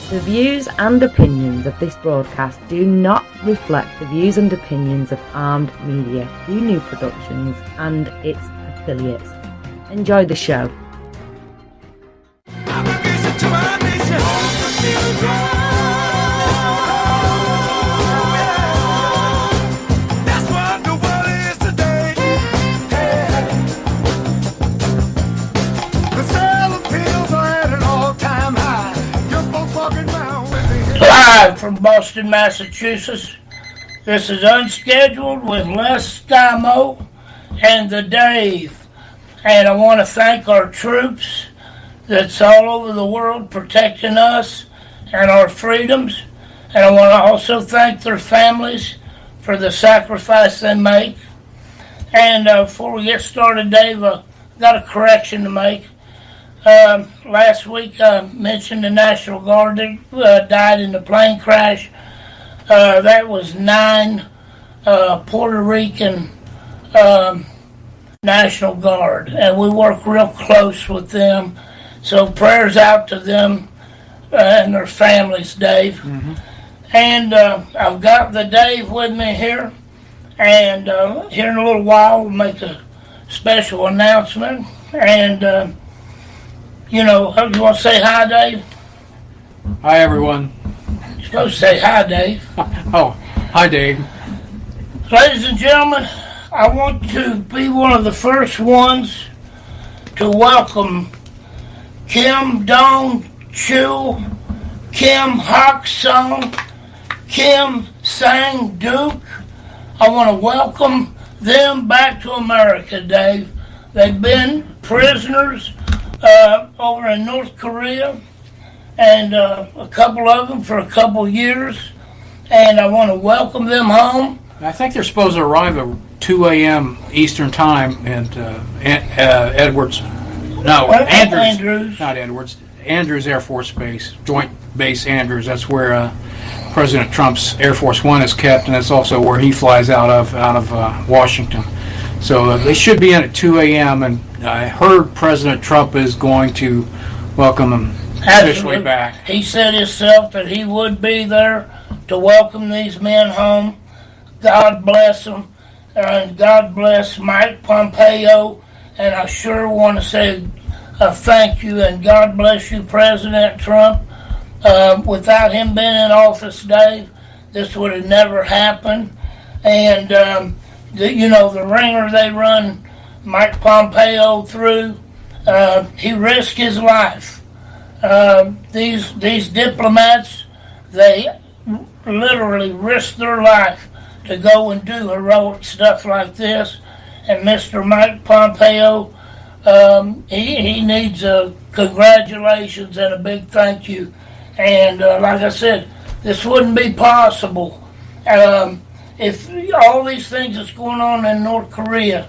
The views and opinions of this broadcast do not reflect the views and opinions of Armed Media, New Productions and its affiliates. Enjoy the show. Live from Boston, Massachusetts, this is Unscheduled with Les Skymo and the Dave. And I want to thank our troops that's all over the world protecting us and our freedoms. And I want to also thank their families for the sacrifice they make. And before we get started, Dave, I've got a correction to make. Last week I mentioned the National Guard that died in the plane crash. That was 9 Puerto Rican National Guard, and we work real close with them. So prayers out to them and their families, Dave. Mm-hmm. And I've got the Dave with me here, and here in a little while we'll make a special announcement. And you want to say hi, Dave? Hi, everyone. You're supposed to say hi, Dave. Oh, hi, Dave. Ladies and gentlemen, I want to be one of the first ones to welcome Kim Dong-Chu, Kim Hok-sung, Kim Sang-Duke. I want to welcome them back to America, Dave. They've been prisoners over in North Korea, and a couple of them for a couple years, and I want to welcome them home. I think they're supposed to arrive at 2 a.m. Eastern Time in Edwards. No, Andrews. Not Edwards. Andrews Air Force Base, Joint Base Andrews. That's where President Trump's Air Force One is kept, and that's also where he flies out of Washington. So they should be in at 2 a.m., and I heard President Trump is going to welcome them officially back. He said himself that he would be there to welcome these men home. God bless them, and God bless Mike Pompeo, and I sure want to say a thank you, and God bless you, President Trump. Without him being in office, Dave, this would have never happened, and the ringer they run Mike Pompeo through, he risked his life. These diplomats, they literally risk their life to go and do heroic stuff like this. And Mr. Mike Pompeo, he needs a congratulations and a big thank you. And like I said, this wouldn't be possible if all these things that's going on in North Korea,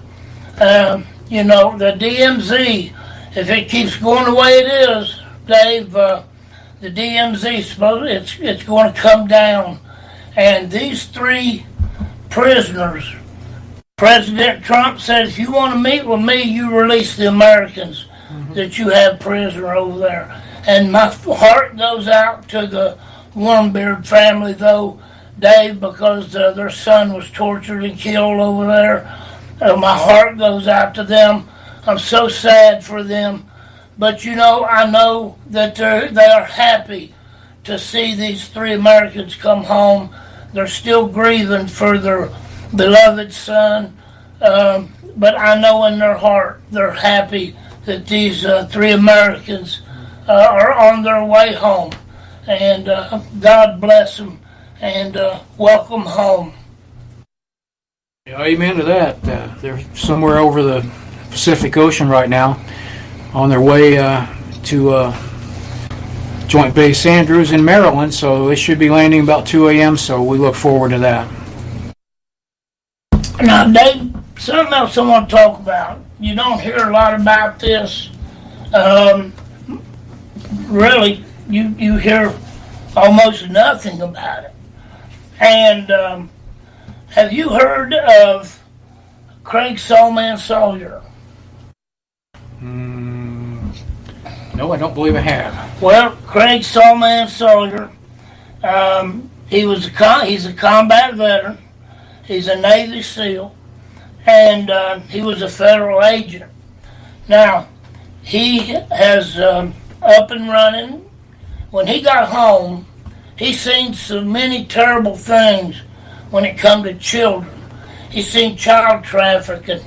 the DMZ, if it keeps going the way it is, Dave, the DMZ, it's going to come down. And these 3 prisoners, President Trump said, if you want to meet with me, you release the Americans that you have prisoner over there. And my heart goes out to the Warmbeard family, though, Dave, because their son was tortured and killed over there. My heart goes out to them. I'm so sad for them. But, I know that they are happy to see these 3 Americans come home. They're still grieving for their beloved son. But I know in their heart they're happy that these 3 Americans are on their way home. And God bless them. And welcome home. Yeah, amen to that. They're somewhere over the Pacific Ocean right now, on their way to Joint Base Andrews in Maryland. So they should be landing about 2 a.m. So we look forward to that. Now, Dave, something else I want to talk about. You don't hear a lot about this. Really, you hear almost nothing about it. And have you heard of Craig Soulman Sawyer? No, I don't believe I have. Well, Craig Sawman Sawyer, he's a combat veteran. He's a Navy SEAL, and he was a federal agent. Now, he has up and running. When he got home, he's seen so many terrible things when it come to children. He's seen child trafficking.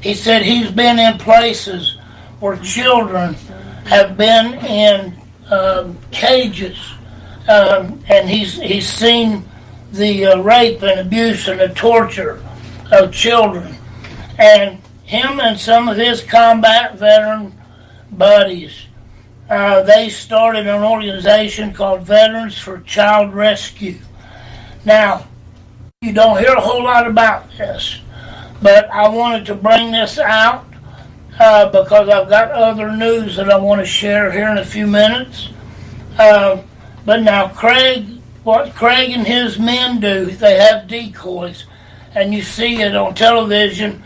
He said he's been in places where children have been in cages, and he's seen the rape and abuse and the torture of children. And him and some of his combat veteran buddies, they started an organization called Veterans for Child Rescue. Now, you don't hear a whole lot about this, but I wanted to bring this out because I've got other news that I want to share here in a few minutes. But now what Craig and his men do, they have decoys, and you see it on television.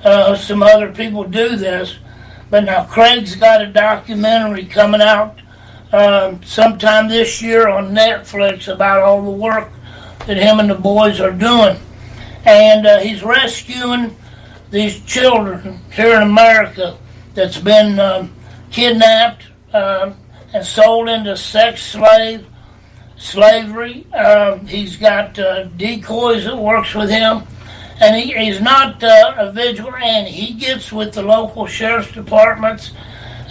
Some other people do this, but now Craig's got a documentary coming out sometime this year on Netflix about all the work that him and the boys are doing. And he's rescuing these children here in America that's been kidnapped and sold into sex slavery. He's got decoys that works with him, and he's not a vigilante. He gets with the local sheriff's departments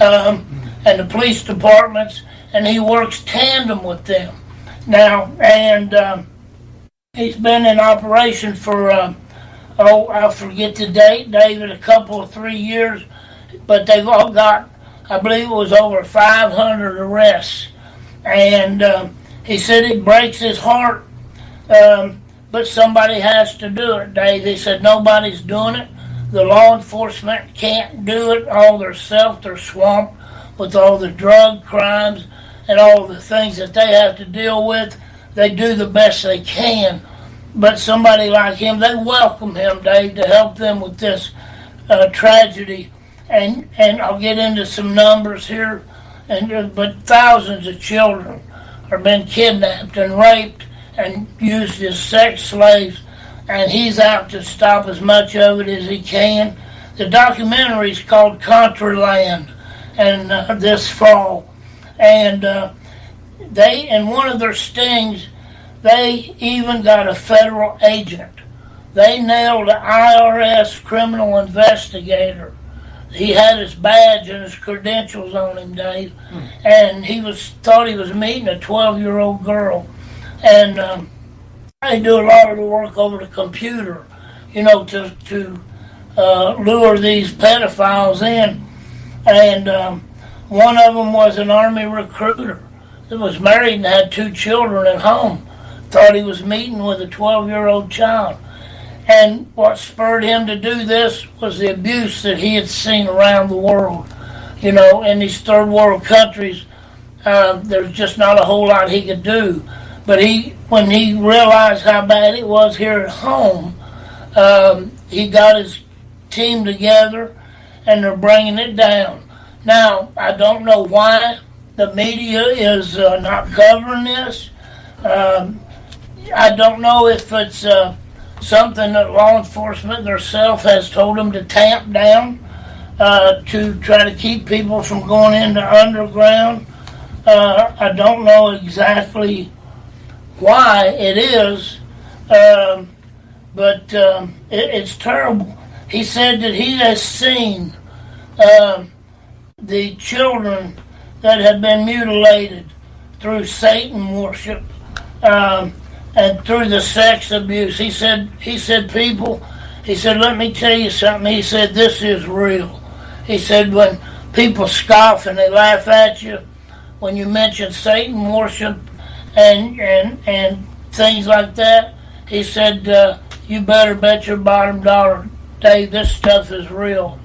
and the police departments, and he works tandem with them. Now, and he's been in operation for, I forget the date, David, a couple of 3 years, but they've all got, I believe it was over 500 arrests. And he said it breaks his heart, but somebody has to do it, Dave. He said nobody's doing it. The law enforcement can't do it all themselves. They're swamped with all the drug crimes and all the things that they have to deal with. They do the best they can, but somebody like him, they welcome him, Dave, to help them with this tragedy. And I'll get into some numbers here, but thousands of children are being kidnapped and raped and used as sex slaves, and he's out to stop as much of it as he can. The documentary is called Contraland, and this fall, and they, in one of their stings, they even got a federal agent. They nailed an IRS criminal investigator. He had his badge and his credentials on him, Dave, and he thought he was meeting a 12-year-old girl. And they do a lot of the work over the computer, to lure these pedophiles in. And one of them was an Army recruiter that was married and had 2 children at home. Thought he was meeting with a 12-year-old child. And what spurred him to do this was the abuse that he had seen around the world. In these third world countries, there's just not a whole lot he could do. But when he realized how bad it was here at home, he got his team together, and they're bringing it down. Now, I don't know why the media is not covering this. I don't know if it's something that law enforcement themselves has told them to tamp down to try to keep people from going into underground. I don't know exactly why it is, but it's terrible. He said that he has seen the children that have been mutilated through Satan worship and through the sex abuse. He said, let me tell you something. He said, this is real. He said, when people scoff and they laugh at you, when you mention Satan worship and things like that, he said, you better bet your bottom dollar, Dave, this stuff is real.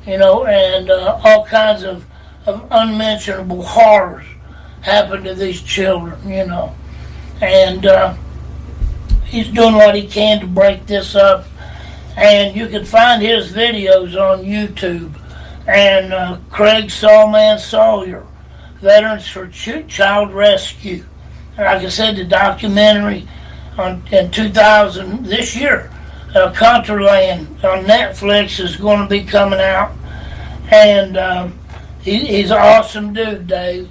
And all kinds of unmentionable horrors happen to these children, and he's doing what he can to break this up. And you can find his videos on YouTube, and Craig Sawman Sawyer, Veterans for Child Rescue. And like I said, the documentary in 2000, this year, Contraland on Netflix is going to be coming out. And he's an awesome dude, Dave.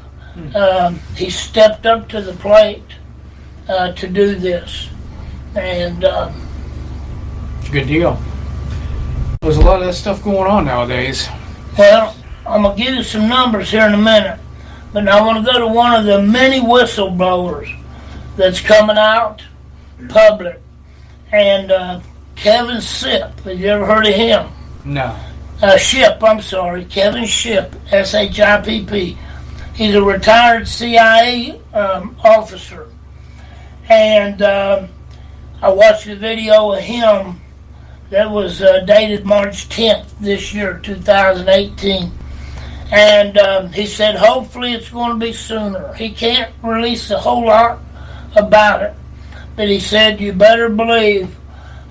He stepped up to the plate to do this. And it's a good deal. There's a lot of that stuff going on nowadays. Well, I'm going to give you some numbers here in a minute. But now I want to go to one of the many whistleblowers that's coming out public. And Kevin Shipp, have you ever heard of him? No. Kevin Shipp, S-H-I-P-P. He's a retired CIA officer. And I watched a video of him that was dated March 10th this year, 2018. And he said, hopefully it's going to be sooner. He can't release a whole lot about it. But he said, you better believe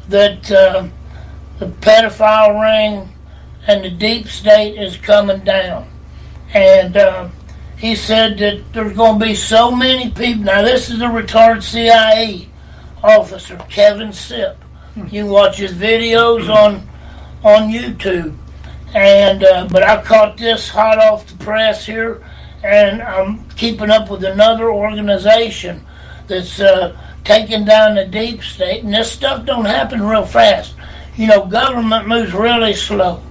that the pedophile ring and the deep state is coming down. And he said that there's going to be so many people. Now, this is a retired CIA officer, Kevin Shipp. You can watch his videos on YouTube. And but I caught this hot off the press here, and I'm keeping up with another organization that's taking down the deep state. And this stuff don't happen real fast. You know, government moves really slow,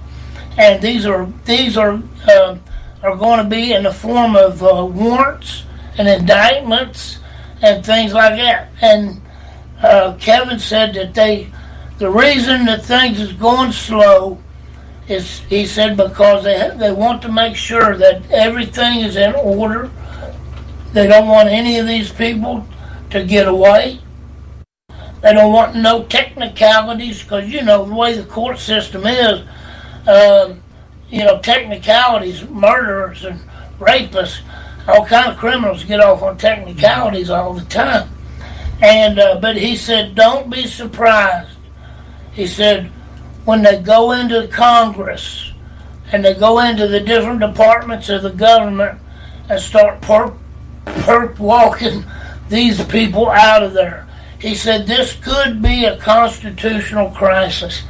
and these are going to be in the form of warrants and indictments and things like that. And Kevin said that the reason that things is going slow is, he said, because they want to make sure that everything is in order. They don't want any of these people to get away. They don't want no technicalities, because, you know, the way the court system is, you know, technicalities, murderers and rapists, all kind of criminals get off on technicalities all the time. And but he said, don't be surprised. He said, when they go into Congress and they go into the different departments of the government and start perp walking these people out of there. He said this could be a constitutional crisis.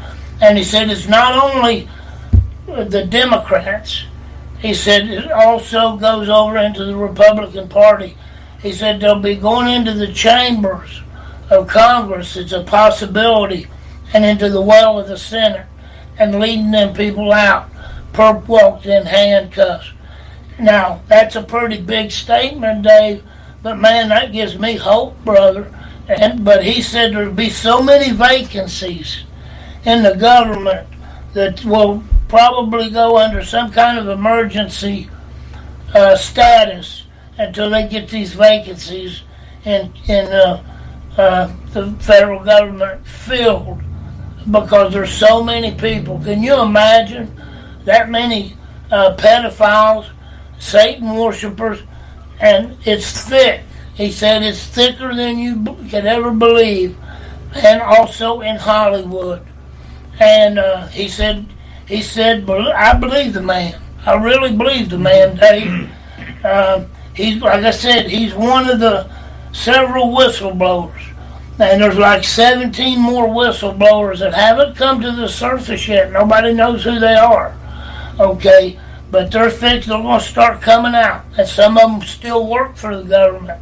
And he said it's not only the Democrats. He said it also goes over into the Republican Party. He said they'll be going into the chambers of Congress. It's a possibility. And into the well of the Senate, and leading them people out, perp walked in handcuffs. Now, that's a pretty big statement, Dave, but man, that gives me hope, brother. But he said there'll be so many vacancies in the government that will probably go under some kind of emergency status until they get these vacancies in the federal government filled. Because there's so many people. Can you imagine that many pedophiles, Satan worshipers, and it's thick. He said it's thicker than you could ever believe, and also in Hollywood. And he said, I believe the man. I really believe the man, Dave. He's, like I said, he's one of the several whistleblowers. And there's like 17 more whistleblowers that haven't come to the surface yet. Nobody knows who they are. Okay? But they're fixed. They're going to start coming out. And some of them still work for the government.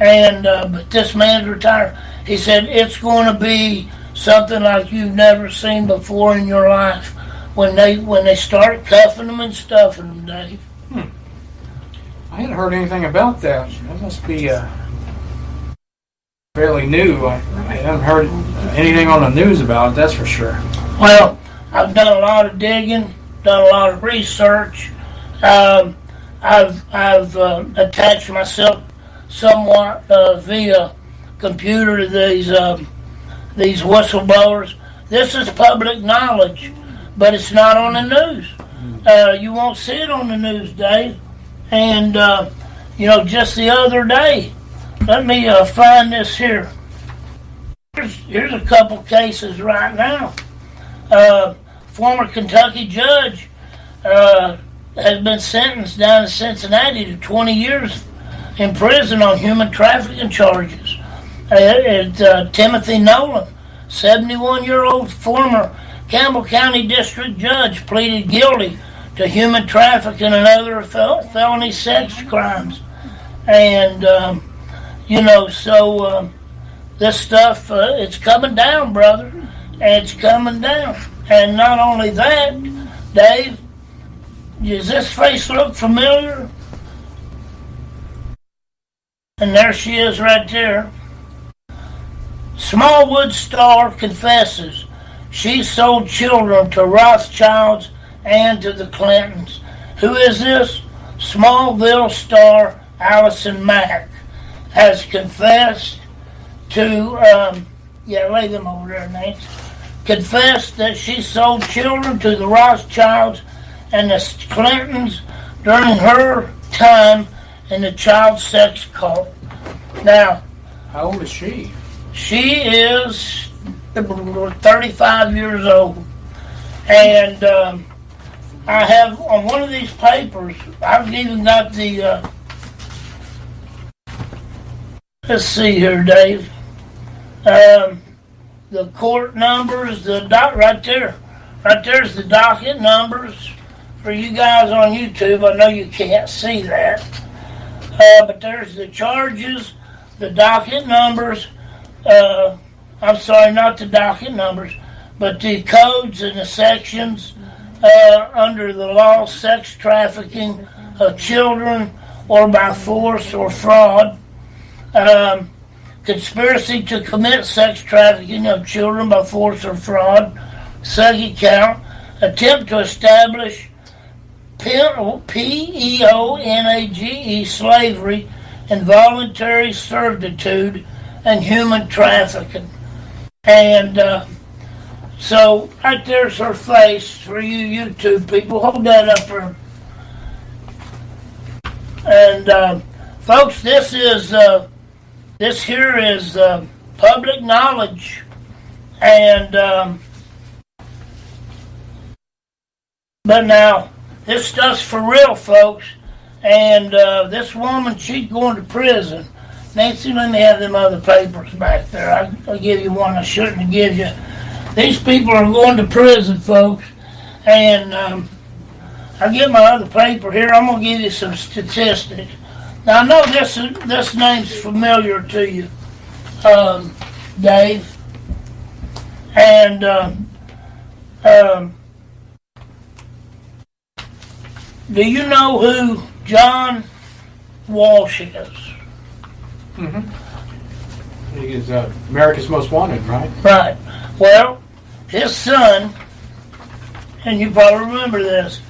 And but this man's retired. He said it's going to be something like you've never seen before in your life when they start cuffing them and stuffing them, Dave. I hadn't heard anything about that. That must be fairly new. I haven't heard anything on the news about it, that's for sure. Well, I've done a lot of digging, done a lot of research. I've attached myself somewhat via computer to these whistleblowers. This is public knowledge, but it's not on the news. You won't see it on the news, Dave. And you know, just the other day, let me find this here. Here's a couple cases right now. Former Kentucky judge has been sentenced down in Cincinnati to 20 years in prison on human trafficking charges. Timothy Nolan, 71-year-old former Campbell County District Judge, pleaded guilty to human trafficking and other felony sex crimes. And, this stuff, it's coming down, brother. It's coming down. And not only that, Dave, does this face look familiar? And there she is right there. Smallwood star confesses she sold children to Rothschilds and to the Clintons. Who is this? Smallville star Allison Mack has confessed to, lay them over there, Nate. Confessed that she sold children to the Rothschilds and the Clintons during her time in the child sex cult. Now, how old is she? She is 35 years old. And I have on one of these papers, I've even got the, let's see here, Dave. The court numbers, right there. Right there's the docket numbers. For you guys on YouTube, I know you can't see that. But there's the charges, the docket numbers. I'm sorry, not the docket numbers, but the codes and the sections under the law, sex trafficking of children or by force or fraud, conspiracy to commit sex trafficking of children by force or fraud, second count, attempt to establish PEONAGE, slavery, involuntary servitude, and human trafficking. And so right there's her face for you YouTube people. Hold that up for. And folks, this here is public knowledge. And but now this stuff's for real, folks. And this woman, she's going to prison. Nancy, let me have them other papers back there. I'll give you one I shouldn't give you. These people are going to prison, folks. And I'll get my other paper here. I'm going to give you some statistics. Now, I know this name's familiar to you, Dave. And do you know who John Walsh is? Mm-hmm. He is America's Most Wanted, right? Right. Well, his son, and you probably remember this,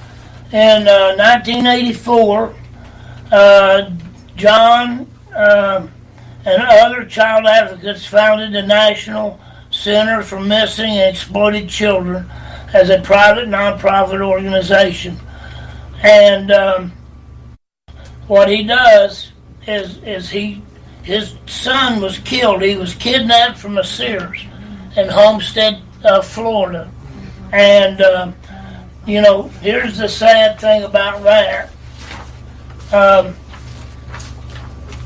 in 1984, John and other child advocates founded the National Center for Missing and Exploited Children as a private, non-profit organization. And what he does is his son was killed. He was kidnapped from a Sears in Homestead, Florida. And, here's the sad thing about that.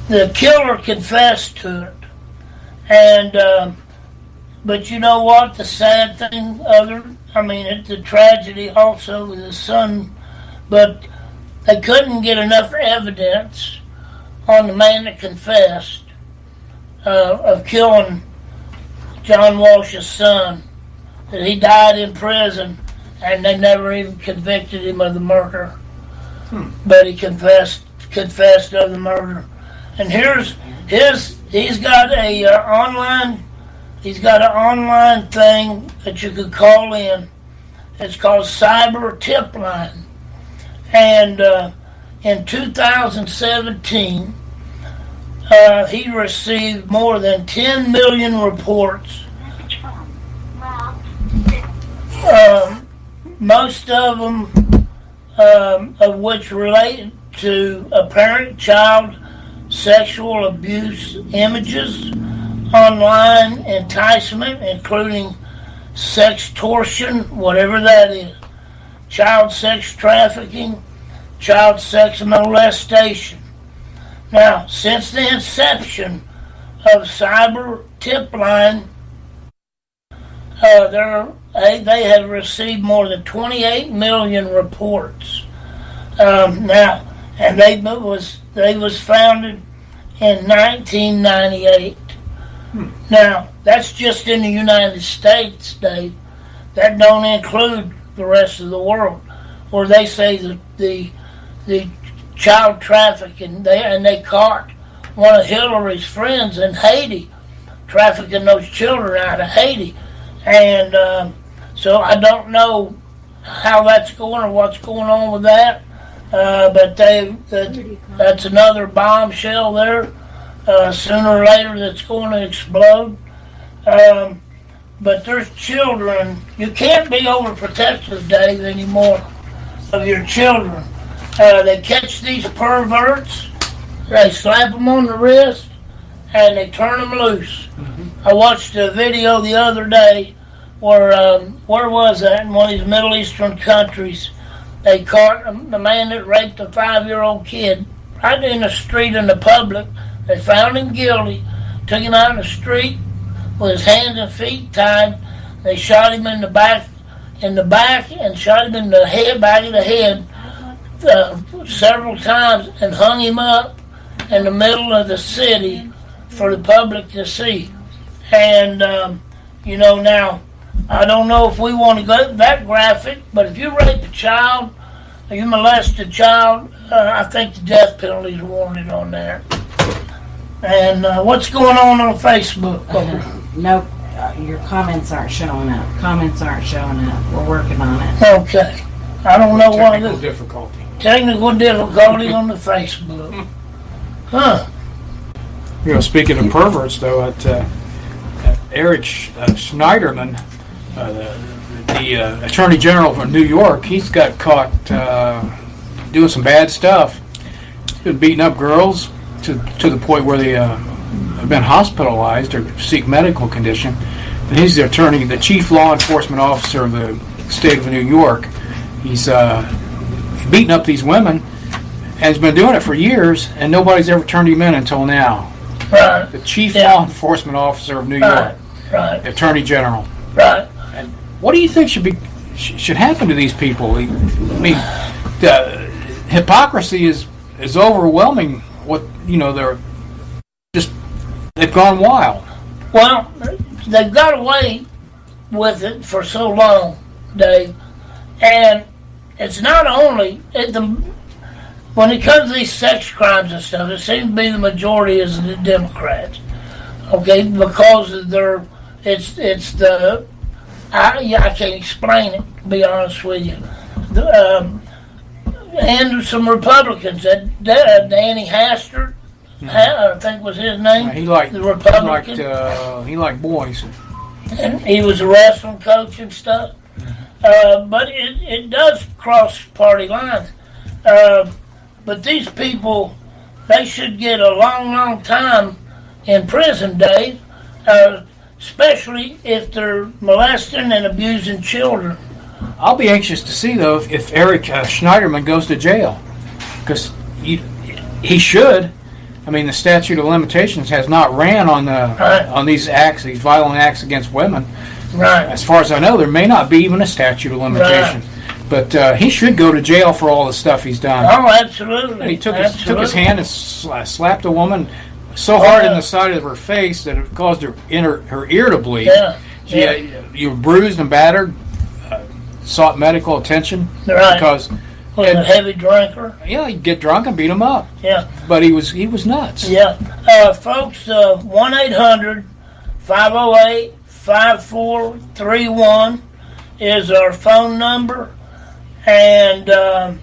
The killer confessed to it. And, but you know what? The sad thing, the tragedy also with his son, but they couldn't get enough evidence on the man that confessed of killing John Walsh's son, that he died in prison, and they never even convicted him of the murder. But he confessed of the murder. And here's he's got an online thing that you could call in. It's called Cyber Tip Line. And in 2017, he received more than 10 million reports. Most of them, of which relate to apparent child sexual abuse images, online enticement, including sextortion, whatever that is, child sex trafficking, child sex molestation. Now, since the inception of cyber tip line, they have received more than 28 million reports. Now, and they was founded in 1998. Now, that's just in the United States, Dave. That don't include the rest of the world, where they say that the child trafficking, they caught one of Hillary's friends in Haiti trafficking those children out of Haiti. And so I don't know how that's going or what's going on with that, but that's another bombshell there. Sooner or later that's going to explode. But there's children. You can't be overprotective, Dave, anymore of your children. They catch these perverts, they slap them on the wrist, and they turn them loose. I watched a video the other day where was that? In one of these Middle Eastern countries. They caught the man that raped a 5-year-old kid right in the street in the public. They found him guilty, took him out in the street with his hands and feet tied. They shot him in the back, and shot him in the head, back of the head, several times, and hung him up in the middle of the city for the public to see. And now, I don't know if we want to go that graphic, but if you rape a child, or you molest a child, I think the death penalty is warranted on that. And what's going on Facebook? Nope, your comments aren't showing up. We're working on it. Okay. I don't know what Technical difficulty. Technical difficulty on the Facebook. Huh. Speaking of perverts, though, Eric Schneiderman, the Attorney General of New York, he's got caught doing some bad stuff. He's been beating up girls to the point where they have been hospitalized or seek medical condition. And he's the chief law enforcement officer of the state of New York. He's beating up these women, and he's been doing it for years, and nobody's ever turned him in until now. Right. The chief law enforcement officer of New York, right. Attorney General. Right. And what do you think should happen to these people? I mean, the hypocrisy is overwhelming. They've gone wild. Well, they've got away with it for so long, Dave, and it's not only when it comes to these sex crimes and stuff, it seems to be the majority is the Democrats. Okay, because of I can't explain it, to be honest with you. And some Republicans, Danny Hastert, I think was his name. He liked the Republican. He liked boys. And he was a wrestling coach and stuff. But it does cross party lines. But these people, they should get a long, long time in prison, Dave, especially if they're molesting and abusing children. I'll be anxious to see, though, if Eric Schneiderman goes to jail, because he should. I mean, the statute of limitations has not ran on these violent acts against women. Right. As far as I know, there may not be even a statute of limitations. Right. But he should go to jail for all the stuff he's done. Oh, absolutely. And he took his hand and slapped a woman so hard in the side of her face that it caused her ear to bleed. Yeah. You were bruised and battered. Sought medical attention because was a heavy drinker. Yeah, he'd get drunk and beat him up. Yeah, but he was nuts. Yeah, folks, 1-800-508-5431 is our phone number, and I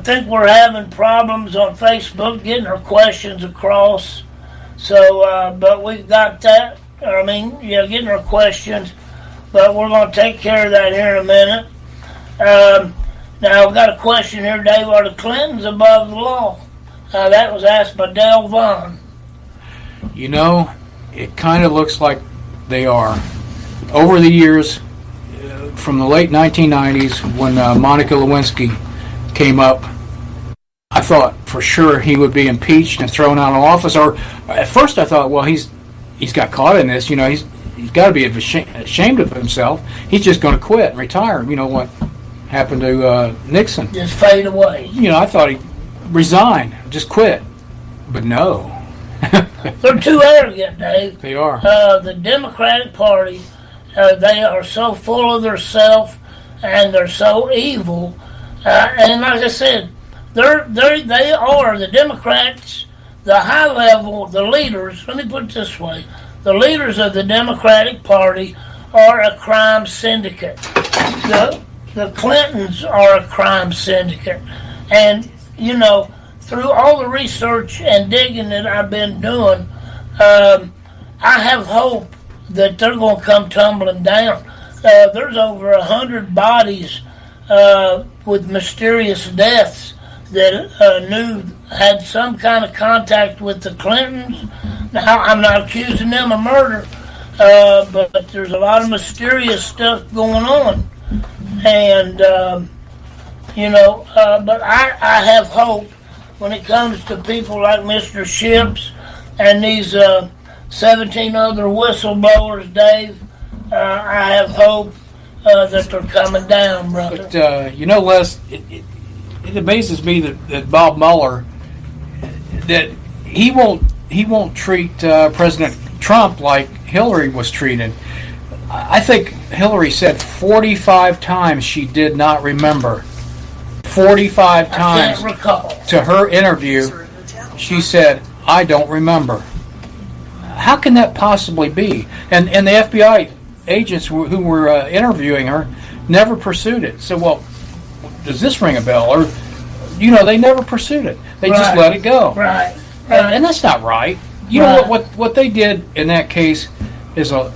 think we're having problems on Facebook getting our questions across. So, but we've got that. Getting our questions. But we're going to take care of that here in a minute. Now, I've got a question here, Dave. Are the Clintons above the law? That was asked by Dale Vaughn. It kind of looks like they are. Over the years, from the late 1990s, when Monica Lewinsky came up, I thought for sure he would be impeached and thrown out of office. Or at first I thought, well, he's got caught in this. He's got to be ashamed of himself. He's just going to quit and retire. You know what happened to Nixon? Just fade away. I thought he'd resign, just quit. But no. They're too arrogant, Dave. They are. The Democratic Party, they are so full of themselves and they're so evil. And like I said, they are the Democrats, the high level, the leaders. Let me put it this way: the leaders of the Democratic Party are a crime syndicate. The Clintons are a crime syndicate, and through all the research and digging that I've been doing, I have hope that they're going to come tumbling down. There's over 100 bodies with mysterious deaths that had some kind of contact with the Clintons. Now, I'm not accusing them of murder, but there's a lot of mysterious stuff going on. And, but I have hope when it comes to people like Mr. Ships and these 17 other whistleblowers, Dave. I have hope that they're coming down, brother. But, Les, it amazes me that Bob Mueller, that he won't treat President Trump like Hillary was treated. I think Hillary said 45 times she did not remember. 45 times I can't recall. To her interview, she said, "I don't remember." How can that possibly be? And the FBI agents who were interviewing her never pursued it. So, well, does this ring a bell? Or, they never pursued it. They just let it go. Right. And that's not right. You know what they did in that case is a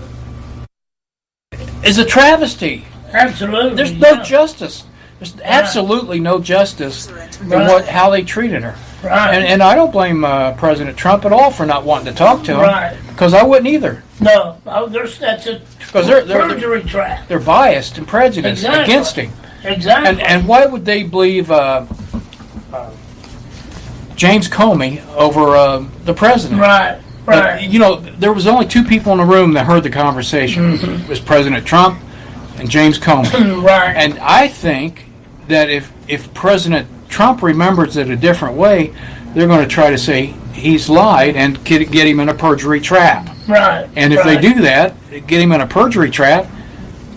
travesty. Absolutely. There's no justice. There's absolutely no justice in how they treated her. Right. And I don't blame President Trump at all for not wanting to talk to him. Right. Because I wouldn't either. No, that's a perjury trap. They're biased and prejudiced against him. Exactly. And why would they believe James Comey over the president? Right. There was only two people in the room that heard the conversation. Mm-hmm. It was President Trump and James Comey. Right. And I think that if President Trump remembers it a different way, they're going to try to say he's lied and get him in a perjury trap. Right. And if they do that, get him in a perjury trap,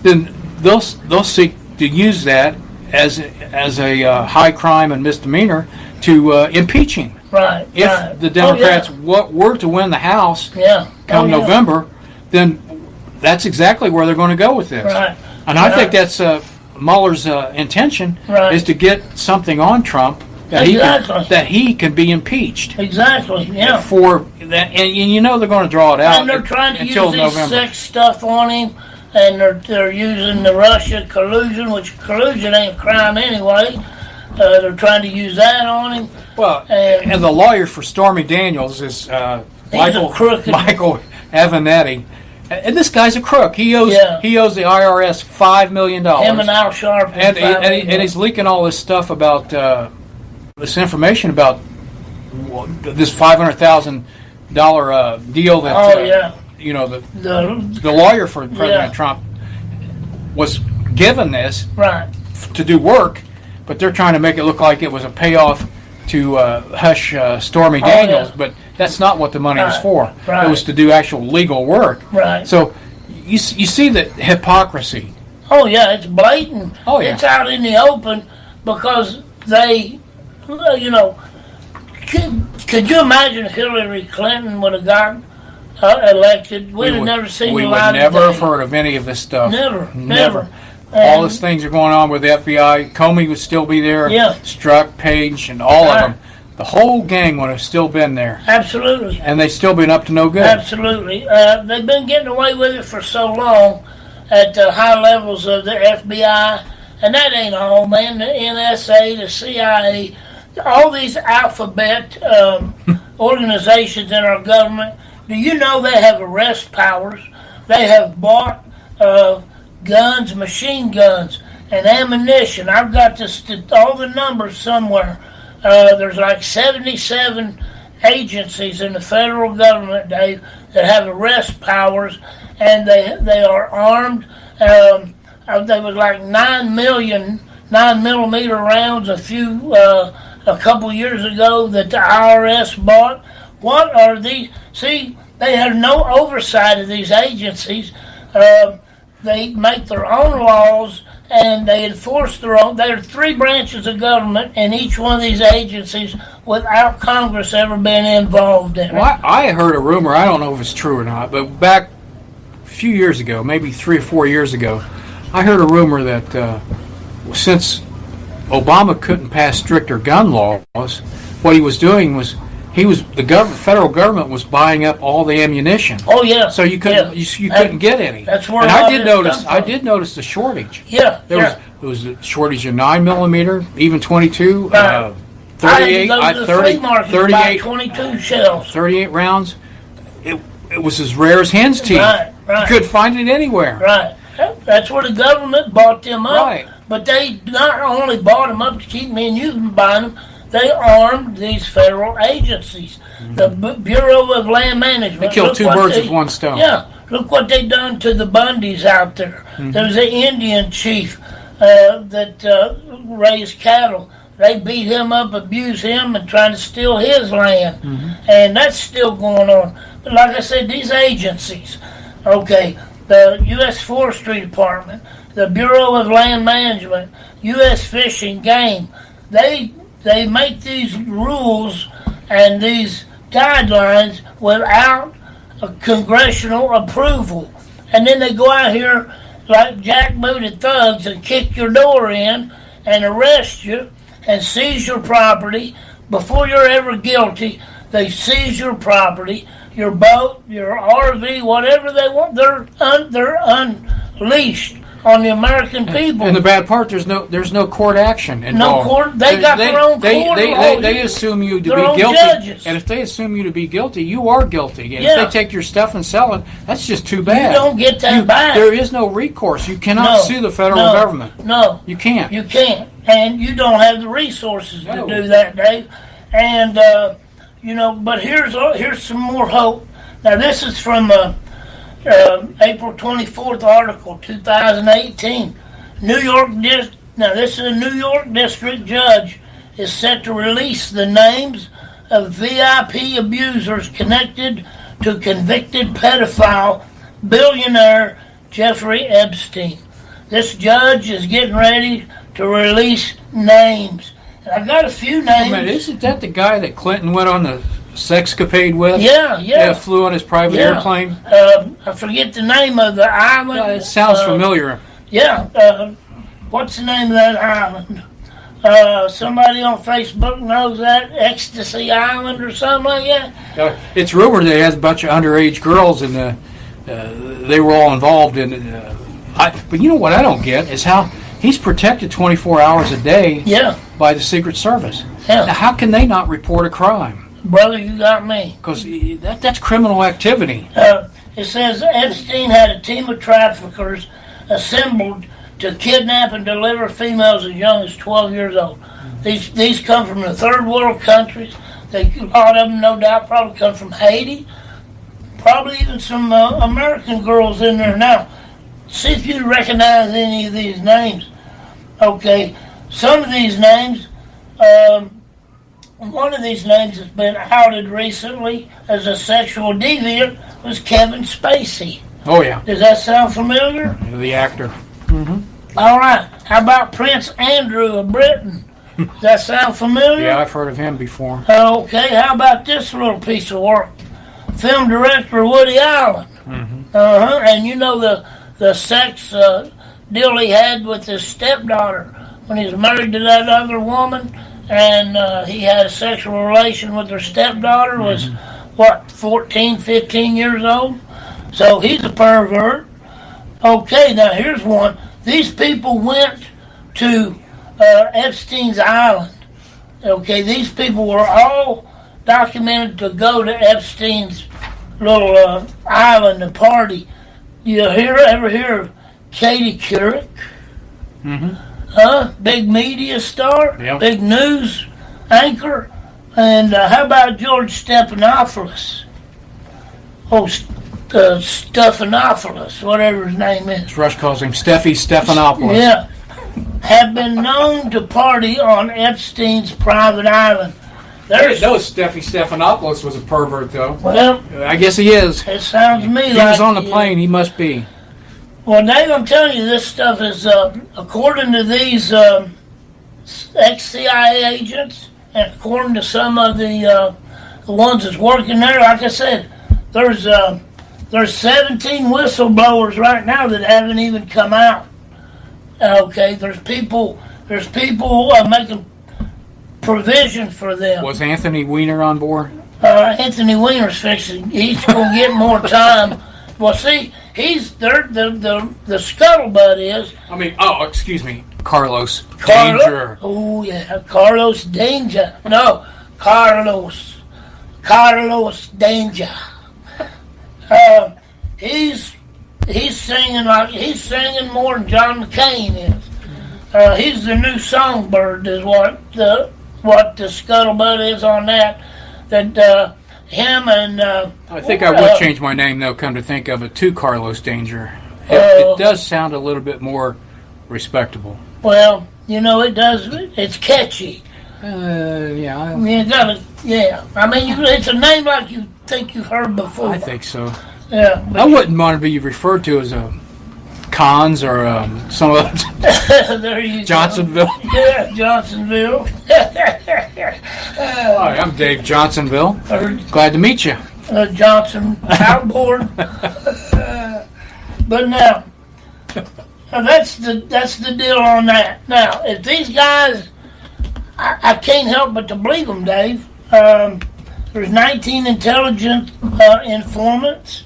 then they'll seek to use that as a high crime and misdemeanor to impeach him. Right. If the Democrats were to win the House come November, then that's exactly where they're going to go with this. Right. And I think that's Mueller's intention is to get something on Trump that he can be impeached. Exactly. Yeah. For that, and they're going to draw it out. And they're trying to use November. this sex stuff on him, and they're using the Russia collusion, which collusion ain't a crime anyway. They're trying to use that on him. Well, and the lawyer for Stormy Daniels is Michael Avenatti. And this guy's a crook. He owes the IRS $5 million. Him and Al Sharpton. And he's leaking all this stuff about this information about this $500,000 deal that the lawyer for President Trump was given this to do work, but they're trying to make it look like it was a payoff to hush Stormy Daniels, but that's not what the money was for. It was to do actual legal work. Right. So you see the hypocrisy. Oh yeah, it's blatant. Oh yeah, it's out in the open because they, could you imagine if Hillary Clinton would have gotten elected? We'd have never seen we the would light never of have day. heard of any of this stuff. Never. All these things are going on with the FBI. Comey would still be there. Yeah. Strzok, Page, and all of them. The whole gang would have still been there. Absolutely. And they've still been up to no good. Absolutely. They've been getting away with it for so long at the high levels of the FBI. And that ain't all, man. The NSA, the CIA, all these alphabet organizations in our government. Do you know they have arrest powers? They have bought guns, machine guns, and ammunition. I've got all the numbers somewhere. There's like 77 agencies in the federal government, Dave, that have arrest powers, and they are armed. There was like 9 million 9mm rounds a couple years ago that the IRS bought. What are these? See, they have no oversight of these agencies. They make their own laws and they enforce their own. There are 3 branches of government in each one of these agencies without Congress ever being involved in it. Well, I heard a rumor, I don't know if it's true or not, but back a few years ago, maybe 3 or 4 years ago, I heard a rumor that since Obama couldn't pass stricter gun laws, what he was doing was the federal government was buying up all the ammunition. Oh yeah. So you couldn't you couldn't get any. That's where. And I did notice the shortage. Yeah. There was a shortage of 9mm, even 22, right. 38, I had to go to the 30, flea market 38, 22 shells. 38 rounds. It was as rare as hen's teeth. Right. You couldn't find it anywhere. Right. That's where the government bought them up. Right. But they not only bought them up to keep me and you from buying them, they armed these federal agencies. Mm-hmm. The Bureau of Land Management. They killed 2 birds with 1 stone. Yeah. Look what they done to the Bundys out there. Mm-hmm. There was an Indian chief that raised cattle. They beat him up, abused him, and trying to steal his land. Mm-hmm. And that's still going on. But like I said, these agencies, okay, the U.S. Forestry Department, the Bureau of Land Management, U.S. Fish and Game, they make these rules and these guidelines without a congressional approval. And then they go out here like jackbooted thugs and kick your door in and arrest you and seize your property. Before you're ever guilty, they seize your property, your boat, your RV, whatever they want. They're unleashed on the American people. And the bad part, there's no court action involved. No court. They got their own court. They assume you to be guilty. Judges. And if they assume you to be guilty, you are guilty. And yeah. if they take your stuff and sell it, that's just too bad. You don't get that back. There is no recourse. You cannot sue the federal government. No. You can't. You can't. And you don't have the resources to do that, Dave. And, but here's some more hope. Now, this is from April 24th article, 2018. Now, this is a New York district judge is set to release the names of VIP abusers connected to convicted pedophile billionaire Jeffrey Epstein. This judge is getting ready to release names. And I got a few names. Man, isn't that the guy that Clinton went on the sexcapade with? Yeah. Flew on his private airplane? I forget the name of the island. Yeah, it sounds familiar. Yeah. What's the name of that island? Somebody on Facebook knows that? Ecstasy Island or something like that? It's rumored that he has a bunch of underage girls and they were all involved in but you know what I don't get is how he's protected 24 hours a day by the Secret Service. Yeah. Now, how can they not report a crime? Brother, you got me. Because that's criminal activity. It says Epstein had a team of traffickers assembled to kidnap and deliver females as young as 12 years old. These come from the third world countries. A lot of them, no doubt, probably come from Haiti. Probably even some American girls in there now. See if you recognize any of these names. Okay, some of these names, one of these names has been outed recently as a sexual deviant was Kevin Spacey. Oh, yeah. Does that sound familiar? The actor. Mm-hmm. All right. How about Prince Andrew of Britain? Does that sound familiar? Yeah, I've heard of him before. Okay. How about this little piece of work? Film director Woody Allen. Mm-hmm. And you know the sex deal he had with his stepdaughter when he was married to that other woman, and he had a sexual relation with her stepdaughter, was, 14, 15 years old? So he's a pervert. Okay, now here's one. These people went to Epstein's Island. Okay, these people were all documented to go to Epstein's little island and party. You ever hear of Katie Couric? Big media star, Yep. big news anchor. And how about George Stephanopoulos? Oh, Stephanopoulos, whatever his name is. Rush calls him Stephanopoulos. Yeah. Have been known to party on Epstein's private island. I didn't know Stephanopoulos was a pervert, though. Well, I guess he is. it sounds to me If like he was on the plane, he must be. Well, Dave, I'm telling you, this stuff is, according to these ex-CIA agents, and according to some of the ones that's working there, like I said, there's 17 whistleblowers right now that haven't even come out. Okay, there's people making provision for them. Was Anthony Weiner on board? Anthony Weiner's fixing. He's gonna get more time. Well, see, the scuttlebutt is. Excuse me, Carlos Danger. Oh yeah, Carlos Danger. No, Carlos Danger. He's singing more than John McCain is. He's the new songbird, is what the scuttlebutt is on that. That him and. I think I would change my name, though. Come to think of it, to Carlos Danger. It does sound a little bit more respectable. Well, it does. It's catchy. Yeah. You gotta. Yeah. I mean, it's a name like you think you've heard before. I think so. Yeah. I wouldn't want to be referred to as a Cons or some of there you Johnsonville. Go. Yeah, Johnsonville. Hi, I'm Dave Johnsonville. Glad to meet you. Johnson outboard. But now, that's the deal on that. Now, if these guys, I can't help but to believe them, Dave. There's 19 intelligence informants.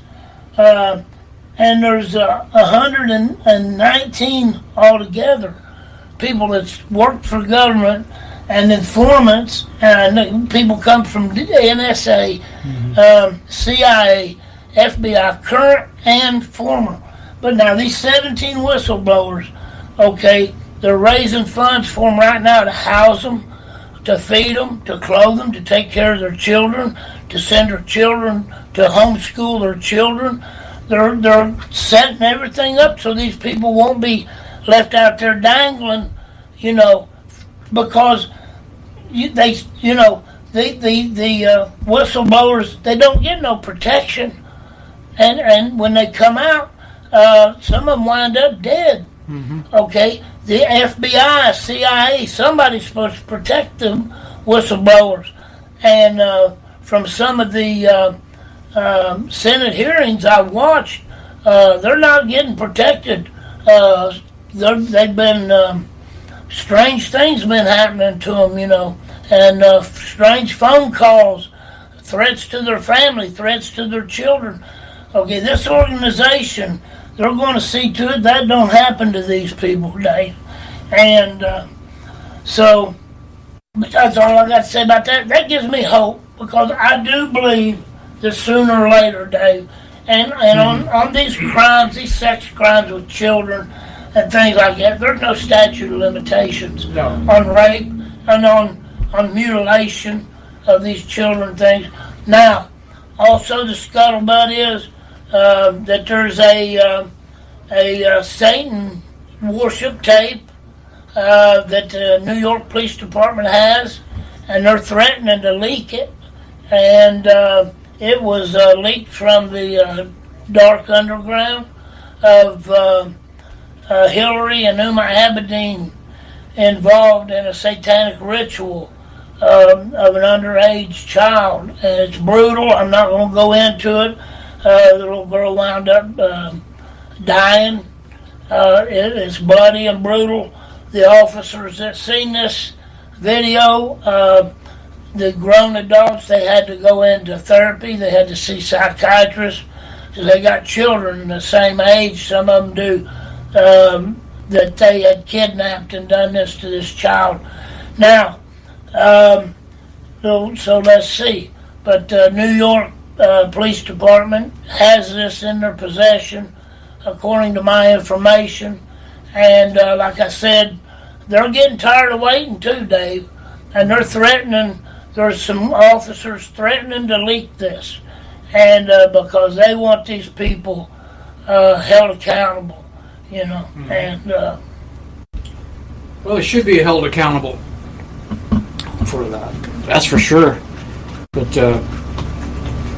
And there's 119 altogether people that's worked for government and informants, and people come from the NSA, CIA, FBI, current and former. But now these 17 whistleblowers, okay, they're raising funds for them right now to house them, to feed them, to clothe them, to take care of their children, to send their children to homeschool their children. They're setting everything up so these people won't be left out there dangling, because the whistleblowers, they don't get no protection, and when they come out, some of them wind up dead. Okay, the FBI, CIA, somebody's supposed to protect them whistleblowers, and from some of the Senate hearings I watched, they're not getting protected. They've been strange things been happening to them, and strange phone calls, threats to their family, threats to their children. Okay, this organization, they're going to see to it that don't happen to these people today, and so that's all I got to say about that. That gives me hope, because I do believe that sooner or later, Dave, and on these crimes, these sex crimes with children and things like that, there's no statute of limitations on rape and on mutilation of these children things. Now, also the scuttlebutt is that there's a Satan worship tape that the New York Police Department has, and they're threatening to leak it, and it was leaked from the dark underground of Hillary and Umar Abedin involved in a satanic ritual of an underage child. And it's brutal. I'm not going to go into it. The little girl wound up dying. It's bloody and brutal. The officers that seen this video, the grown adults, they had to go into therapy. They had to see psychiatrists because they got children the same age, some of them do, that they had kidnapped and done this to this child. Now, so let's see. But New York Police Department has this in their possession, according to my information, And like I said, they're getting tired of waiting too, Dave. And they're threatening, there's some officers threatening to leak this. And because they want these people held accountable, you know. Mm-hmm. And well, they should be held accountable for that. That's for sure. But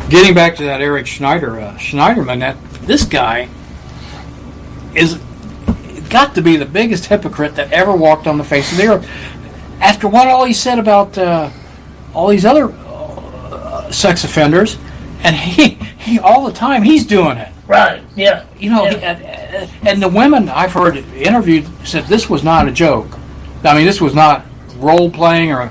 getting back to that Eric Schneiderman, this guy is got to be the biggest hypocrite that ever walked on the face of the earth. After what all he said about all these other sex offenders, and he all the time he's doing it. Right. Yeah. You know, yeah. And the women I've heard interviewed said this was not a joke. I mean, this was not role playing or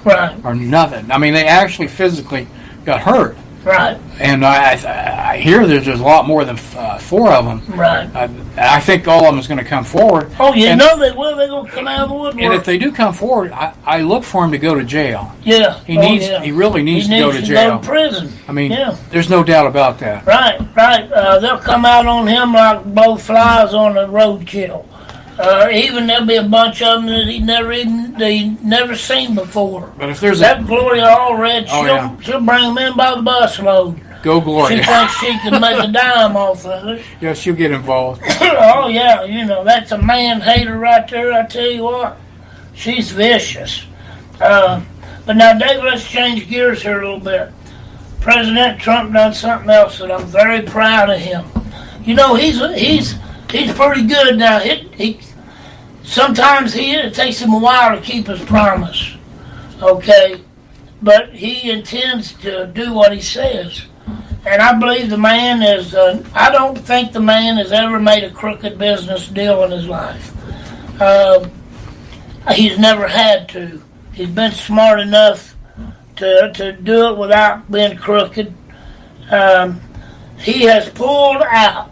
nothing. I mean, they actually physically got hurt. Right. And I hear there's a lot more than 4 of them. Right. I think all of them is going to come forward. Oh, know they will. They're going to come out of the woodwork. And if they do come forward, I look for him to go to jail. Yeah. He really needs to go to jail. Go to prison. I mean, there's no doubt about that. Right. They'll come out on him like blow flies on a roadkill. Even there'll be a bunch of them that he never seen before. But if there's that Gloria Allred, she'll bring them in by the busload. Go Gloria! She thinks she can make a dime off of it. Yeah, she'll get involved. Oh yeah, you know that's a man hater right there. I tell you what, she's vicious. But now, Dave, let's change gears here a little bit. President Trump done something else that I'm very proud of him. You know, he's pretty good now. Sometimes it takes him a while to keep his promise, okay? But he intends to do what he says. And I believe the man is, I don't think the man has ever made a crooked business deal in his life. He's never had to. He's been smart enough to do it without being crooked. He has pulled out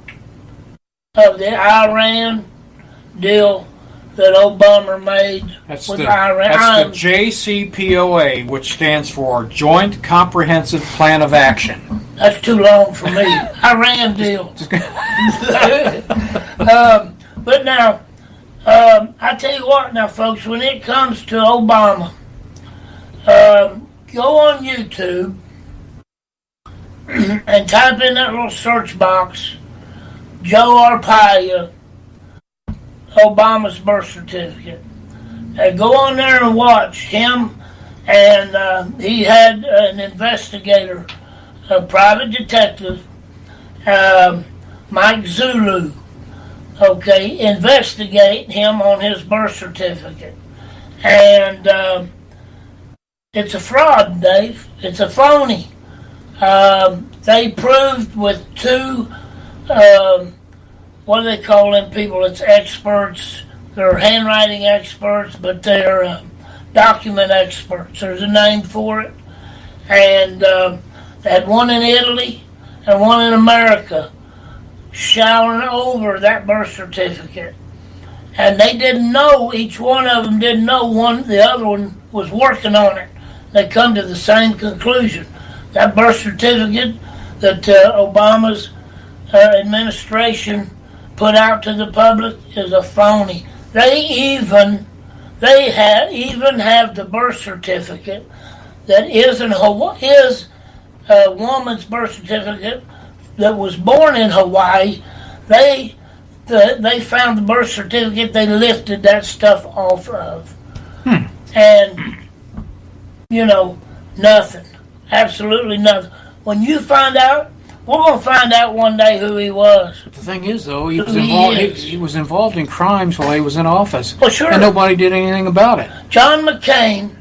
of the Iran deal that Obama made with Iran. That's the JCPOA, which stands for Joint Comprehensive Plan of Action. That's too long for me. Iran deal. But now, I tell you what now, folks, when it comes to Obama, go on YouTube and type in that little search box, Joe Arpaia, Obama's birth certificate. And go on there and watch him, and he had an investigator, a private detective, Mike Zulu, investigate him on his birth certificate. And it's a fraud, Dave. It's a phony. They proved with 2 what do they call them people? It's experts. They're handwriting experts, but they're document experts. There's a name for it. And they had one in Italy and one in America showering over that birth certificate. And they didn't know, each one of them didn't know the other one was working on it. They come to the same conclusion. That birth certificate that Obama's administration put out to the public is a phony. They even have the birth certificate that is a woman's birth certificate that was born in Hawaii. They found the birth certificate. They lifted that stuff off of, and nothing, absolutely nothing. When you find out. We're going to find out one day who he was. The thing is, though, he was involved in crimes while he was in office. Well, sure. And nobody did anything about it. John McCain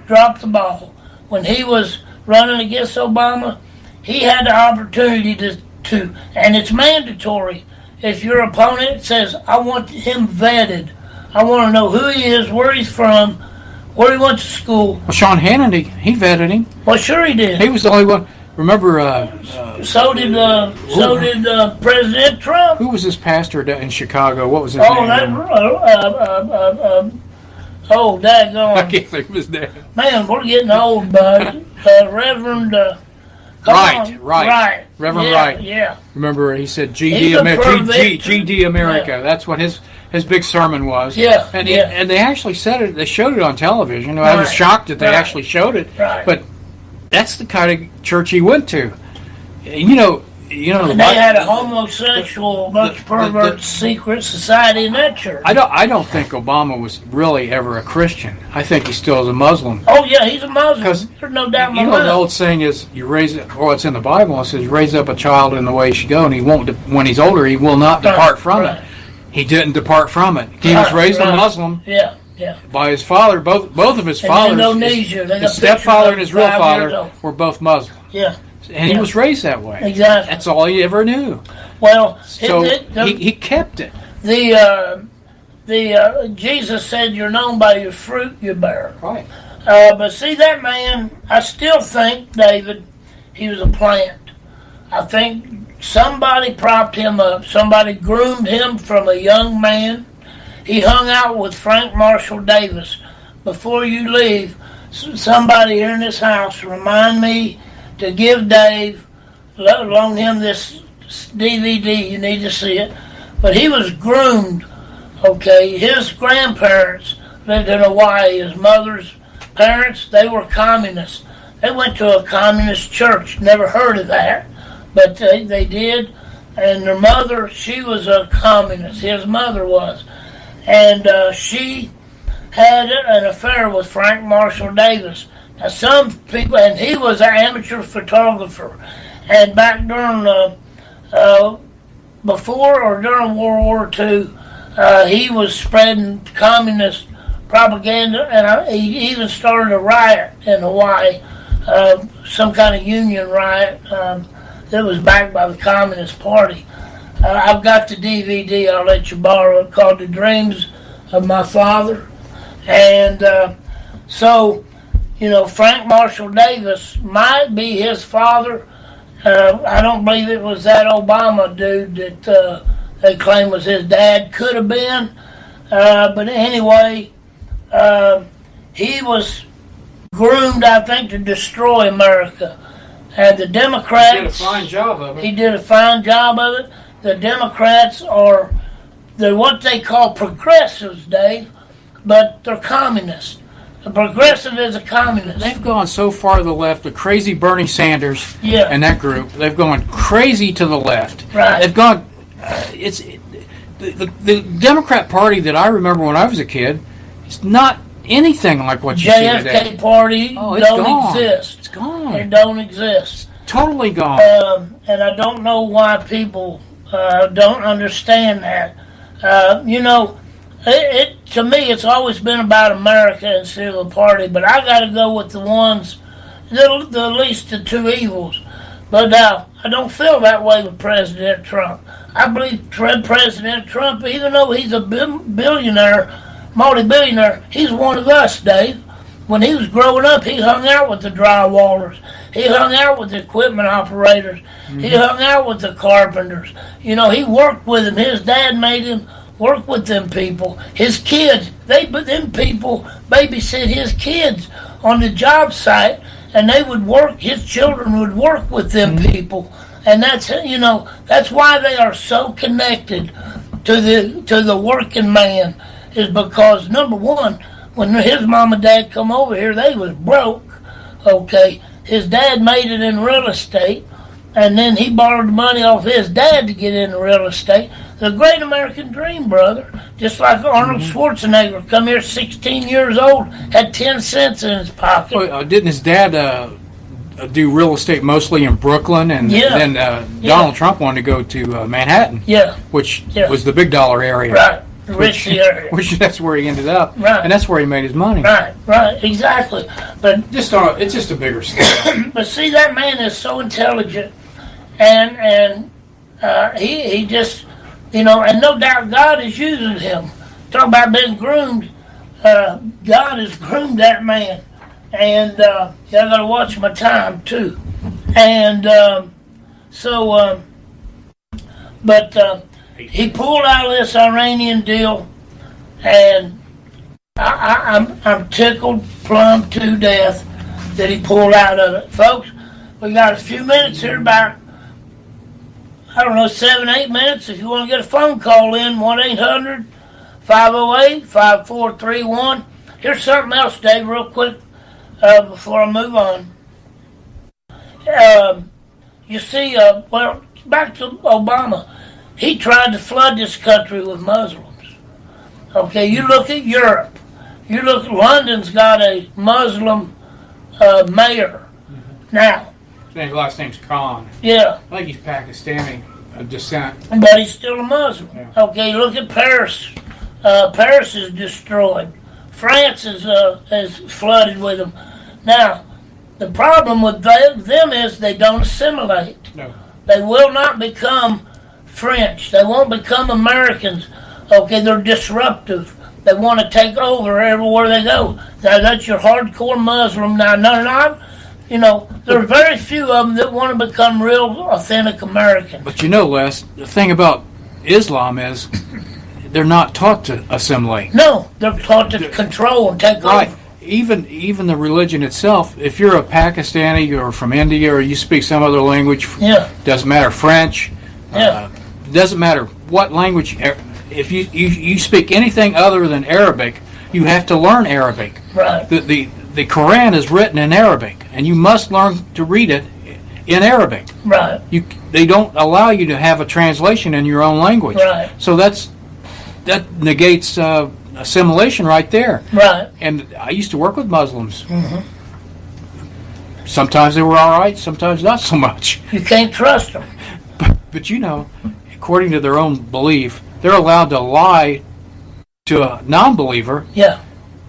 dropped the ball. When he was running against Obama, he had the opportunity to and it's mandatory. If your opponent says, I want him vetted, I want to know who he is, where he's from, where he went to school. Well, Sean Hannity, he vetted him. Well, sure he did. He was the only one. Remember, so did President Trump. Who was this pastor in Chicago? What was his name? daggone. I can't think of his name. Man, we're getting old, bud. Reverend, Right. Reverend yeah, Wright. Yeah. Remember, he said He's a GD America. Yeah. That's what his big sermon was. Yeah. And yeah. and they actually said it. They showed it on television. I was shocked that they actually showed it. Right. But that's the kind of church he went to. And they had a homosexual, much pervert secret society in that church. I don't think Obama was really ever a Christian. I think he still is a Muslim. Oh yeah, he's a Muslim. There's no doubt in my mind. The old saying is, it's in the Bible. It says, "You raise up a child in the way he should go, and he won't. When he's older, he will not depart from it." He didn't depart from it. He was raised a Muslim. Yeah. By his father, both of his fathers, his stepfather and his real father were both Muslim. Yeah. And he was raised that way. Exactly. That's all he ever knew. Well, so he kept it. Jesus said, "You're known by your fruit you bear." Right. But see, that man, I still think, David, he was a plant. I think somebody propped him up. Somebody groomed him from a young man. He hung out with Frank Marshall Davis. Before you leave, somebody here in this house, remind me to give Dave, loan him this DVD. You need to see it. But he was groomed, okay? His grandparents lived in Hawaii. His mother's parents, they were communists. They went to a communist church. Never heard of that, but they did. And their mother, she was a communist. His mother was. And she had an affair with Frank Marshall Davis. Now, some people, and he was an amateur photographer, and back during before or during World War II, he was spreading communist propaganda, and he even started a riot in Hawaii, some kind of union riot that was backed by the Communist Party. I've got the DVD, I'll let you borrow it, called The Dreams of My Father. And so, Frank Marshall Davis might be his father. I don't believe it was that Obama dude that they claim was his dad. Could have been. But anyway, he was groomed, I think, to destroy America. And the Democrats... He did a fine job of it. He did a fine job of it. The Democrats they're what they call progressives, Dave, but they're communists. A progressive is a communist. They've gone so far to the left, the crazy Bernie Sanders and that group, they've gone crazy to the left. Right. They've gone, the Democrat Party that I remember when I was a kid, it's not anything like what you see today. JFK Party don't exist. It's gone. It don't exist. Totally gone. And I don't know why people don't understand that. To me, it's always been about America instead of a party, but I got to go with the ones, the least the two evils. But now, I don't feel that way with President Trump. I believe President Trump, even though he's a billionaire, multi-billionaire, he's one of us, Dave. When he was growing up, he hung out with the drywallers. He hung out with the equipment operators. Mm-hmm. He hung out with the carpenters. He worked with them. His dad made him work with them people. His kids, them people babysit his kids on the job site, and they would work, his children would work with them people. And that's why they are so connected to the working man, is because, number one, when his mom and dad come over here, they was broke, okay? His dad made it in real estate, and then he borrowed the money off his dad to get into real estate. The great American dream, brother. Just like Arnold Schwarzenegger, come here 16 years old, had 10 cents in his pocket. Well, didn't his dad do real estate mostly in Brooklyn? And then Donald Trump wanted to go to Manhattan, which was the big dollar area. Right. Area. Which that's where he ended up, right? And that's where he made his money. Right, exactly. But it's just a bigger scale. But see, that man is so intelligent, and he just, and no doubt God is using him. Talk about being groomed. God has groomed that man, and I got to watch my time too, and he pulled out of this Iranian deal, and I'm tickled plumb to death that he pulled out of it. Folks, We got a few minutes here, about, I don't know, 7, 8 minutes. If you want to get a phone call in, 1-800-508-5431. Here's something else, Dave, real quick, before I move on. You see, well, back to Obama. He tried to flood this country with Muslims. Okay, you look at Europe. You look at London's got a Muslim mayor. Now, His last name's Khan. yeah, I think he's Pakistani descent. but he's still a Muslim. Yeah. Okay, look at Paris. Paris is destroyed. France is flooded with them. Now, the problem with them is they don't assimilate. No. They will not become French. They won't become Americans. Okay, they're disruptive. They want to take over everywhere they go. Now, that's your hardcore Muslim. Now, you know, there are very few of them that want to become real, authentic Americans. But you know, Les, the thing about Islam is they're not taught to assimilate. No, they're taught to control and take Right. over. Even the religion itself, if you're a Pakistani or from India or you speak some other language, Yeah, doesn't matter, French, yeah, doesn't matter what language, if you speak anything other than Arabic, you have to learn Arabic. right, The Quran is written in Arabic, and you must learn to read it in Arabic. right, They don't allow you to have a translation in your own language. Right. So that negates assimilation right there. right. And I used to work with Muslims. Sometimes they were all right, sometimes not so much. You can't trust them. But you know, according to their own belief, they're allowed to lie to a non-believer, Yeah,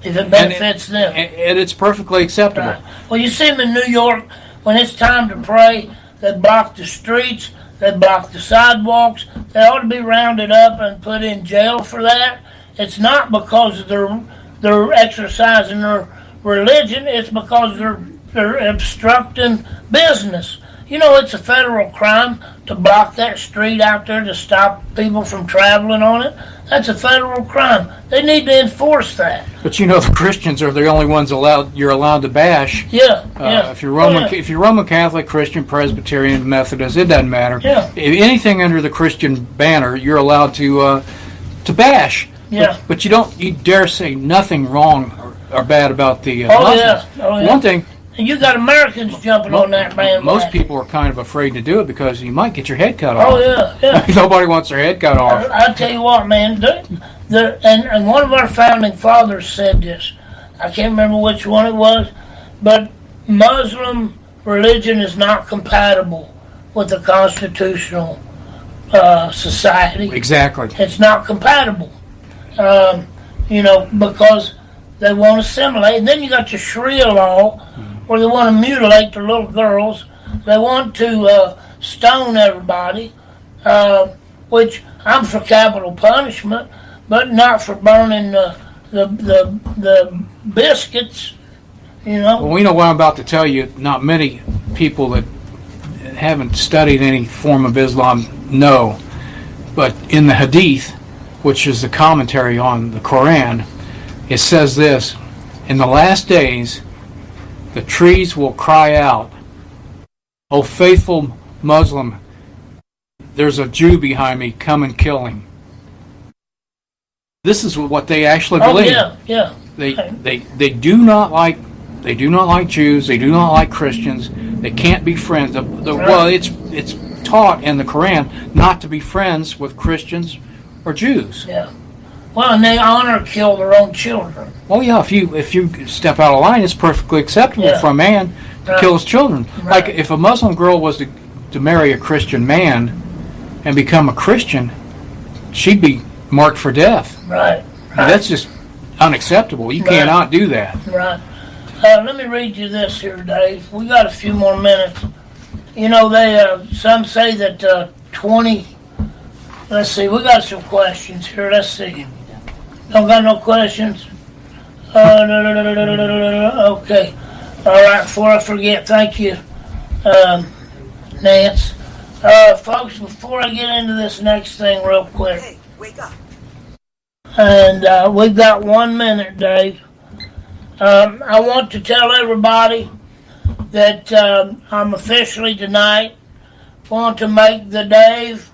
if it benefits them. and it's perfectly acceptable. Right. Well, you see them in New York, when it's time to pray, they block the streets, they block the sidewalks. They ought to be rounded up and put in jail for that. It's not because they're exercising their religion, it's because they're obstructing business. You know, it's a federal crime to block that street out there to stop people from traveling on it. That's a federal crime. They need to enforce that. But you know, the Christians are the only ones you're allowed to bash. Yeah, yeah. If you're Roman, Oh, yeah. if you're Roman Catholic, Christian, Presbyterian, Methodist, it doesn't matter. Yeah. If anything under the Christian banner, you're allowed to bash. Yeah. But you dare say nothing wrong or bad about the Oh, Muslims. yeah. Oh, yeah. One thing, And you got Americans jumping on that bandwagon. most people are kind of afraid to do it because you might get your head cut off. Oh, yeah, yeah. Nobody wants their head cut off. I tell you what, man, and one of our founding fathers said this. I can't remember which one it was, but Muslim religion is not compatible with the constitutional society. Exactly. It's not compatible, you know, because they won't assimilate. And then you got the Sharia law, where they want to mutilate the little girls. They want to stone everybody, which I'm for capital punishment, but not for burning the biscuits. You know. Well, we know what I'm about to tell you. Not many people that haven't studied any form of Islam know. But in the Hadith, which is the commentary on the Quran, it says this: in the last days, the trees will cry out, "O faithful Muslim, there's a Jew behind me, come and kill him." This is what they actually Oh believe. yeah, yeah. They do not like Jews. They do not like Christians. They can't be friends. Well, it's taught in the Quran not to be friends with Christians or Jews. Yeah. Well, and they honor kill their own children. Oh yeah, if you step out of line, it's perfectly acceptable Yeah. for a man to Right. kill his children. Right. Like if a Muslim girl was to marry a Christian man and become a Christian, she'd be marked for death. Right. Now, that's just unacceptable. You Right. cannot do that. Right. Let me read you this here, Dave. We got a few more minutes. You know, some say that 20. Let's see. We got some questions here. Let's see. Don't got no questions. Okay. All right. Before I forget, thank you, Nance. Folks, before I get into this next thing, real quick. Hey, wake up. And we've got 1 minute, Dave. I want to tell everybody that I'm officially tonight want to make the Dave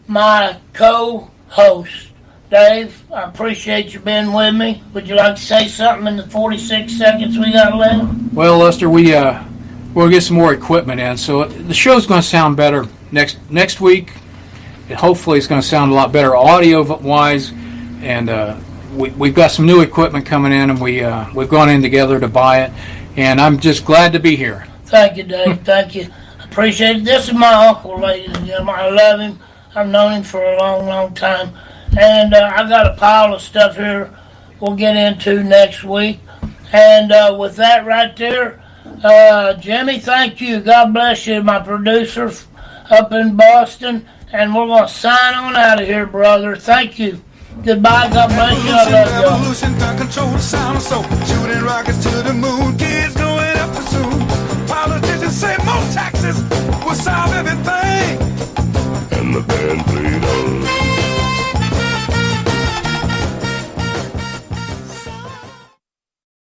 my co-host. Dave, I appreciate you being with me. Would you like to say something in the 46 seconds we got left? Well, Lester, we'll get some more equipment in, so the show's going to sound better next week. And hopefully, it's going to sound a lot better audio-wise, and we've got some new equipment coming in, and we've gone in together to buy it, and I'm just glad to be here. Thank you, Dave. Thank you. Appreciate it. This is my uncle, ladies and gentlemen. I love him. I've known him for a long, long time. And I got a pile of stuff here we'll get into next week. And with that right there, Jimmy, thank you. God bless you, my producer up in Boston. And we're going to sign on out of here, brother. Thank you. Goodbye. God bless you. I love you. Revolution, control the sound, so shooting rockets to the moon. Kids go